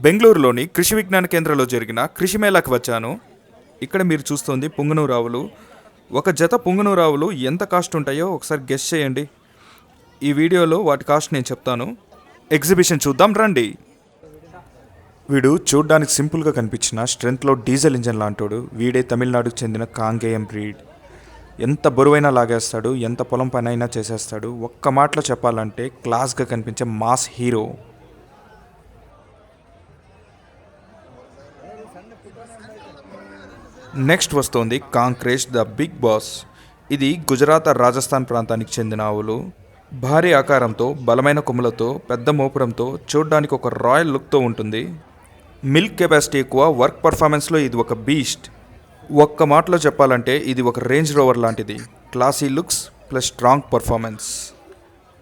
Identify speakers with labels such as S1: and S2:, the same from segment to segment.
S1: బెంగళూరులోని కృషి విజ్ఞాన కేంద్రంలో జరిగిన కృషి మేళాకి వచ్చాను. ఇక్కడ మీరు చూస్తోంది పుంగనూరు ఆవులు. ఒక జత పుంగనూరు ఆవులు ఎంత కాస్ట్ ఉంటాయో ఒకసారి గెస్ చేయండి. ఈ వీడియోలో వాటి కాస్ట్ నేను చెప్తాను. ఎగ్జిబిషన్ చూద్దాం రండి. వీడు చూడ్డానికి సింపుల్గా కనిపించిన స్ట్రెంత్లో డీజిల్ ఇంజన్ లాంటోడు. వీడే తమిళనాడుకు చెందిన కాంగేయం బ్రీడ్. ఎంత బరువైనా లాగేస్తాడు, ఎంత పొలం పని అయినా చేసేస్తాడు. ఒక్క మాటలో చెప్పాలంటే క్లాస్గా కనిపించే మాస్ హీరో. నెక్స్ట్ వస్తోంది కాంక్రేజ్ ద బిగ్ బాస్. ఇది గుజరాత్ రాజస్థాన్ ప్రాంతానికి చెందిన ఆవులు. భారీ ఆకారంతో, బలమైన కొమ్ములతో, పెద్ద మోపురంతో, చూడ్డానికి ఒక రాయల్ లుక్తో ఉంటుంది. మిల్క్ కెపాసిటీ ఎక్కువ, వర్క్ పర్ఫార్మెన్స్లో ఇది ఒక బీస్ట్. ఒక్క మాటలో చెప్పాలంటే ఇది ఒక రేంజ్ రోవర్ లాంటిది. Classy looks plus strong performance.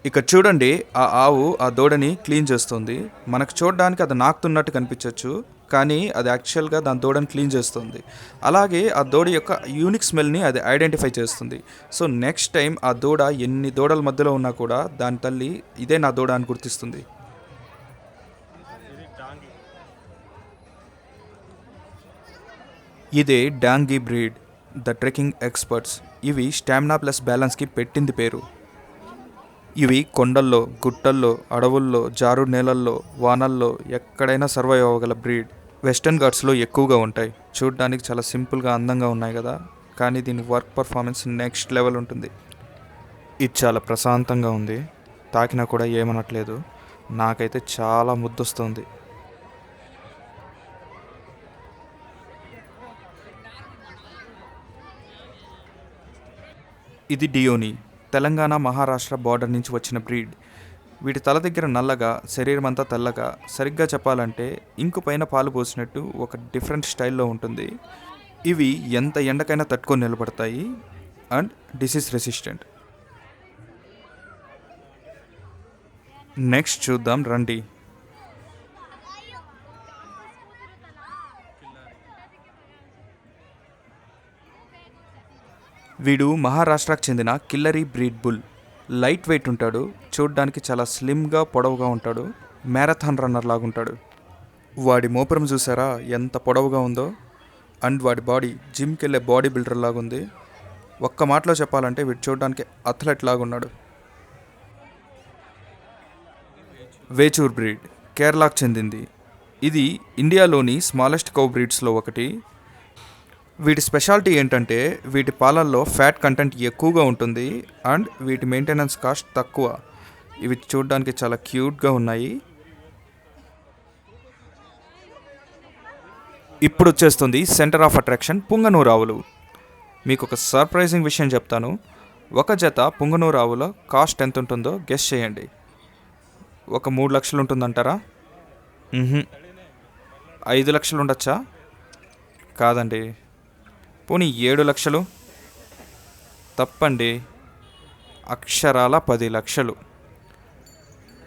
S1: ఇక చూడండి, ఆ ఆవు ఆ దూడని క్లీన్ చేస్తుంది. మనకు చూడడానికి అది నాకుతున్నట్టు కనిపించవచ్చు, కానీ అది యాక్చువల్గా దాని దూడని క్లీన్ చేస్తుంది. అలాగే ఆ దూడ యొక్క యూనిక్ స్మెల్ని అది ఐడెంటిఫై చేస్తుంది. సో నెక్స్ట్ టైం ఆ దూడ ఎన్ని దూడల మధ్యలో ఉన్నా కూడా దాని తల్లి ఇదే నా దూడ అని గుర్తిస్తుంది. ఇదే Dangi breed, the trekking experts. ఇవి స్టామినా ప్లస్ బ్యాలెన్స్కి పెట్టింది పేరు. ఇవి కొండల్లో, గుట్టల్లో, అడవుల్లో, జారుడు నేలల్లో, వానల్లో ఎక్కడైనా సర్వైవ్ అవ్వగల బ్రీడ్. వెస్టర్న్ ఘాట్స్లో ఎక్కువగా ఉంటాయి. చూడడానికి చాలా సింపుల్గా అందంగా ఉన్నాయి కదా, కానీ దీని వర్క్ పర్ఫార్మెన్స్ నెక్స్ట్ లెవెల్ ఉంటుంది. ఇది చాలా ప్రశాంతంగా ఉంది. తాకినా కూడా ఏమనట్లేదు. నాకైతే చాలా ముద్దొస్తుంది. ఇది డియోని, తెలంగాణ మహారాష్ట్ర బార్డర్ నుంచి వచ్చిన బ్రీడ్. వీటి తల దగ్గర నల్లగా, శరీరం అంతా తెల్లగా, సరిగ్గా చెప్పాలంటే ఇంకు పైన పాలు పోసినట్టు ఒక డిఫరెంట్ స్టైల్లో ఉంటుంది. ఇవి ఎంత ఎండకైనా తట్టుకొని నిలబడతాయి అండ్ డిసీజ్ రెసిస్టెంట్. నెక్స్ట్ చూద్దాం రండి. వీడు మహారాష్ట్రకు చెందిన Khillari breed bull. Light weight ఉంటాడు, చూడ్డానికి చాలా స్లిమ్గా పొడవుగా ఉంటాడు. మ్యారథాన్ రన్నర్ లాగుంటాడు. వాడి మోపురం చూసారా ఎంత పొడవుగా ఉందో, అండ్ వాడి బాడీ జిమ్కి వెళ్ళే బాడీ బిల్డర్ లాగుంది. ఒక్క మాటలో చెప్పాలంటే వీడు చూడడానికి అథ్లెట్ లాగున్నాడు. వేచూర్ బ్రీడ్ కేరళకు చెందింది. ఇది ఇండియాలోని స్మాలెస్ట్ కౌ బ్రీడ్స్లో ఒకటి. వీటి స్పెషాలిటీ ఏంటంటే వీటి పాలల్లో ఫ్యాట్ కంటెంట్ ఎక్కువగా ఉంటుంది అండ్ వీటి మెయింటెనెన్స్ కాస్ట్ తక్కువ. ఇవి చూడడానికి చాలా క్యూట్గా ఉన్నాయి. ఇప్పుడు వచ్చేస్తుంది సెంటర్ ఆఫ్ అట్రాక్షన్ పుంగనూరు ఆవులు. మీకు ఒక సర్ప్రైజింగ్ విషయం చెప్తాను. ఒక జత పుంగనూరు ఆవుల కాస్ట్ ఎంత ఉంటుందో గెస్ చేయండి. ఒక 3 లక్షలు ఉంటుందంటారా? 5 లక్షలు ఉండొచ్చా? కాదండి. పోనీ 7 లక్షలు? తప్పండి. అక్షరాల 10 లక్షలు.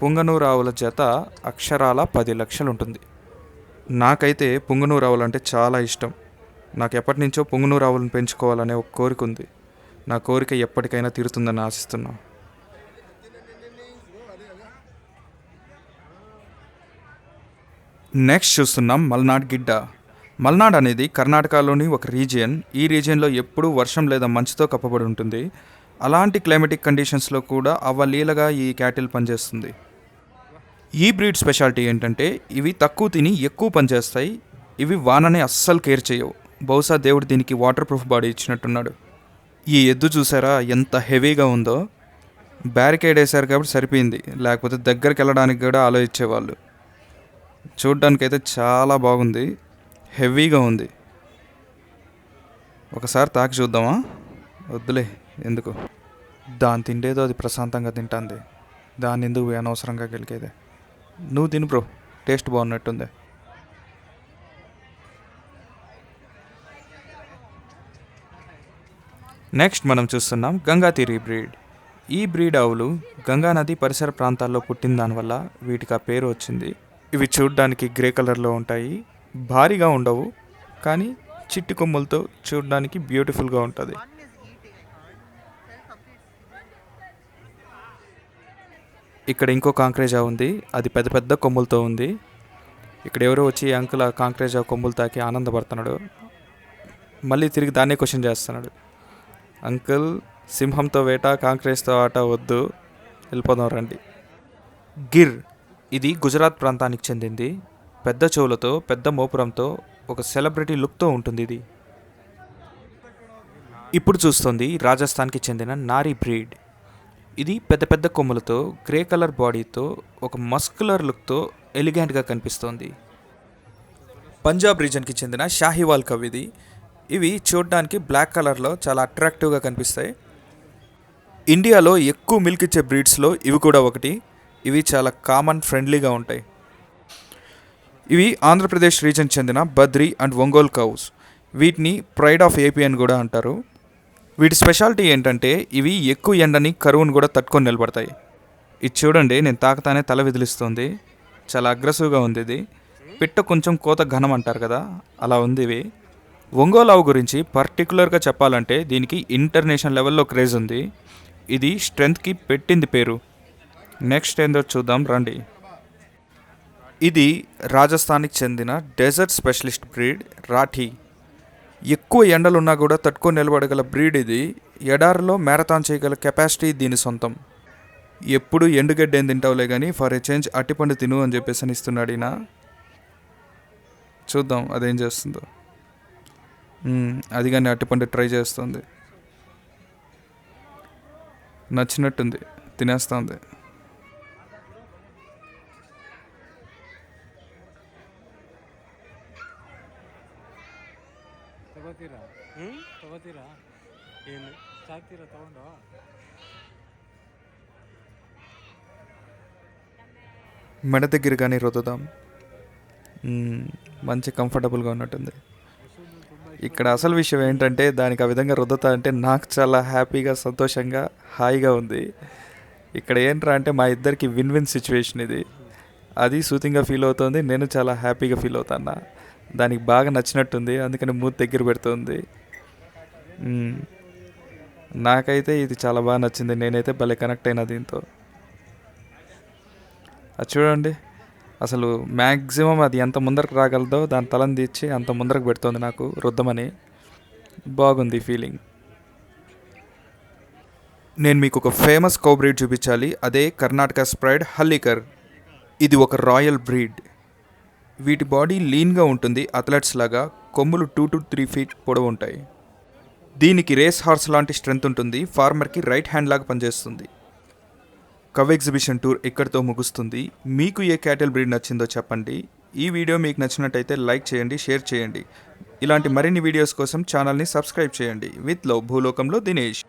S1: పుంగనూరు ఆవుల జత అక్షరాల 10 లక్షలు ఉంటుంది. నాకైతే పుంగనూరు ఆవులు అంటే చాలా ఇష్టం. నాకు ఎప్పటి నుంచో పుంగనూరు ఆవులను పెంచుకోవాలనే ఒక కోరిక ఉంది. నా కోరిక ఎప్పటికైనా తీరుతుందని ఆశిస్తున్నా. నెక్స్ట్ చూస్తున్నాం మల్నాడ్ గిడ్డ. మల్నాడ్ అనేది కర్ణాటకలోని ఒక రీజియన్. ఈ రీజియన్లో ఎప్పుడూ వర్షం లేదా మంచుతో కప్పబడి ఉంటుంది. అలాంటి క్లైమేటిక్ కండిషన్స్లో కూడా అవలీలగా ఈ క్యాటిల్ పనిచేస్తుంది. ఈ బ్రీడ్ స్పెషాలిటీ ఏంటంటే ఇవి తక్కువ తిని ఎక్కువ పనిచేస్తాయి. ఇవి వానని అస్సలు కేర్ చేయవు. బహుశా దేవుడు దీనికి వాటర్ ప్రూఫ్ బాడీ ఇచ్చినట్టున్నాడు. ఈ ఎద్దు చూసారా ఎంత హెవీగా ఉందో. బ్యారికేడ్ వేశారు కాబట్టి సరిపోయింది, లేకపోతే దగ్గరికి వెళ్ళడానికి కూడా ఆలోచించేవాళ్ళు. చూడ్డానికైతే చాలా బాగుంది, హెవీగా ఉంది. ఒకసారి తాకి చూద్దామా? వద్దులే, ఎందుకు? దాని తిండేదో అది ప్రశాంతంగా తింటుంది. దాన్ని ఎందుకు అనవసరంగా గెలికేదే. నువ్వు తిను బ్రో, టేస్ట్ బాగున్నట్టుంది. నెక్స్ట్ మనం చూస్తున్నాం గంగాతీరి బ్రీడ్. ఈ బ్రీడ్ ఆవులు గంగా నది పరిసర ప్రాంతాల్లో పుట్టిన దానివల్ల వీటికి ఆ పేరు వచ్చింది. ఇవి చూడ్డానికి గ్రే కలర్లో ఉంటాయి. భారీగా ఉండవు, కానీ చిట్టి కొమ్ములతో చూడడానికి బ్యూటిఫుల్గా ఉంటుంది. ఇక్కడ ఇంకో కాంక్రేజా ఉంది. అది పెద్ద పెద్ద కొమ్ములతో ఉంది. ఇక్కడ ఎవరో వచ్చి అంకుల్ ఆ కాంక్రేజ్ కొమ్ములు తాకి ఆనందపడుతున్నాడు. మళ్ళీ తిరిగి దాన్నే క్వశ్చన్ చేస్తున్నాడు. అంకుల్, సింహంతో వేట కాంక్రేజ్తో ఆట వద్దు, వెళ్ళిపోదాం రండి. గిర్, ఇది గుజరాత్ ప్రాంతానికి చెందింది. పెద్ద చెవులతో పెద్ద మోపురంతో ఒక సెలబ్రిటీ లుక్తో ఉంటుంది ఇది. ఇప్పుడు చూస్తుంది రాజస్థాన్కి చెందిన నారీ బ్రీడ్. ఇది పెద్ద పెద్ద కొమ్ములతో గ్రే కలర్ బాడీతో ఒక మస్కులర్ లుక్తో ఎలిగెంట్గా కనిపిస్తోంది. పంజాబ్ రీజన్కి చెందిన షాహివాల్ కవ్ ఇది. ఇవి చూడడానికి బ్లాక్ కలర్లో చాలా అట్రాక్టివ్గా కనిపిస్తాయి. ఇండియాలో ఎక్కువ మిల్క్ ఇచ్చే బ్రీడ్స్లో ఇవి కూడా ఒకటి. ఇవి చాలా కామన్, ఫ్రెండ్లీగా ఉంటాయి. ఇవి ఆంధ్రప్రదేశ్ రీజన్ చెందిన బద్రి అండ్ ఒంగోల్ కౌస్. వీటిని ప్రైడ్ ఆఫ్ ఏపీ అని కూడా అంటారు. వీటి స్పెషాలిటీ ఏంటంటే ఇవి ఎక్కువ ఎండని, కరువును కూడా తట్టుకొని నిలబడతాయి. ఇది చూడండి, నేను తాకతానే తల విదిలిస్తుంది. చాలా అగ్రెసివ్గా ఉంది ఇది. పిట్ట కొంచెం కోత ఘనం అంటారు కదా, అలా ఉంది ఇవి. ఒంగోలు ఆవు గురించి పర్టికులర్గా చెప్పాలంటే దీనికి ఇంటర్నేషనల్ లెవెల్లో క్రేజ్ ఉంది. ఇది స్ట్రెంగ్త్కి పెట్టింది పేరు. నెక్స్ట్ ఏందో చూద్దాం రండి. ఇది రాజస్థాన్కి చెందిన డెజర్ట్ స్పెషలిస్ట్ బ్రీడ్ రాఠీ. ఎక్కువ ఎండలున్నా కూడా తట్టుకొని నిలబడగల బ్రీడ్ ఇది. ఎడారిలో మ్యారథాన్ చేయగల కెపాసిటీ దీని సొంతం. ఎప్పుడు ఎండుగడ్డ ఏం తింటావులే కానీ ఫర్ ఏ చేంజ్ అట్టిపండు తిను అని చెప్పేసి అని ఇస్తున్నాడు ఈయన. చూద్దాం అదేం చేస్తుందో. అది కానీ అట్టిపండు ట్రై చేస్తుంది. నచ్చినట్టుంది, తినేస్తుంది. మెడ దగ్గర కానీ రుద్దుదాం. మంచి కంఫర్టబుల్గా ఉన్నట్టుంది. ఇక్కడ అసలు విషయం ఏంటంటే దానికి ఆ విధంగా రుద్దుతా అంటే నాకు చాలా హ్యాపీగా, సంతోషంగా, హాయిగా ఉంది. ఇక్కడ ఏంట్రా అంటే మా ఇద్దరికి విన్ విన్ సిచ్యువేషన్ ఇది. అది సూతింగ్గా ఫీల్ అవుతుంది, నేను చాలా హ్యాపీగా ఫీల్ అవుతాను. దానికి బాగా నచ్చినట్టుంది, అందుకని మూతి దగ్గర పెడుతుంది. నాకైతే ఇది చాలా బాగా నచ్చింది. నేనైతే భలే కనెక్ట్ అయినా దీంతో. అది చూడండి, అసలు మ్యాక్సిమం అది ఎంత ముందరకు రాగలదో దాని తలని తీర్చి అంత ముందరకు పెడుతుంది నాకు రుద్దమని. బాగుంది ఫీలింగ్. నేను మీకు ఒక ఫేమస్ కౌ బ్రీడ్ చూపించాలి. అదే కర్ణాటక స్ప్రైడ్ హల్లీకర్. ఇది ఒక రాయల్ బ్రీడ్. వీటి బాడీ లీన్గా ఉంటుంది, అథ్లెట్స్ లాగా. కొమ్ములు 2 to 3 feet పొడవు ఉంటాయి. దీనికి రేస్ హార్స్ లాంటి స్ట్రెంగ్త్ ఉంటుంది. ఫార్మర్కి రైట్ హ్యాండ్ లాగా పనిచేస్తుంది. కవ్ ఎగ్జిబిషన్ టూర్ ఇక్కడితో ముగుస్తుంది. మీకు ఏ క్యాటిల్ బ్రీడ్ నచ్చిందో చెప్పండి. ఈ వీడియో మీకు నచ్చినట్టయితే లైక్ చేయండి, షేర్ చేయండి. ఇలాంటి మరిన్ని వీడియోస్ కోసం ఛానల్ని సబ్స్క్రైబ్ చేయండి. విత్ లవ్, భూలోకంలో దినేష్.